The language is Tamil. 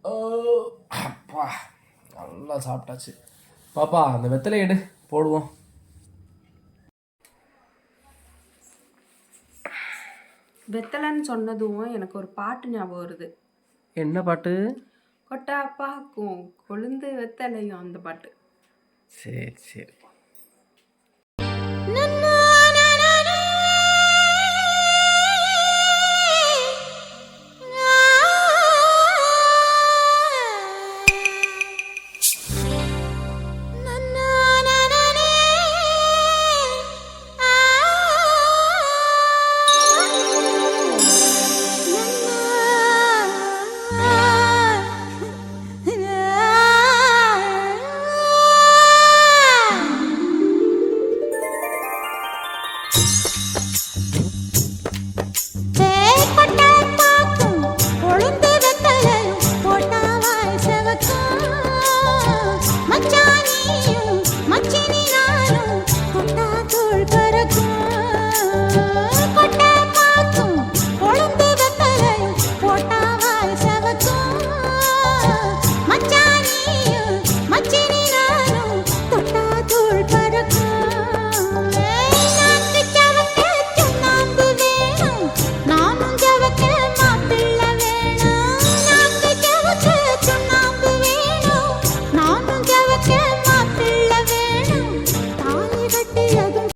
ஓ அப்பா நல்லா சாப்பிட்டாச்சு. பாப்பா அந்த வெத்தலை எடு, போடுவோம். வெத்தலைன்னு சொன்னதும் எனக்கு ஒரு பாட்டு ஞாபகம் வருது. என்ன பாட்டு? கொட்டா பாக்கும் கொழுந்து வெத்தலையும் அந்த பாட்டு. சரி சரி.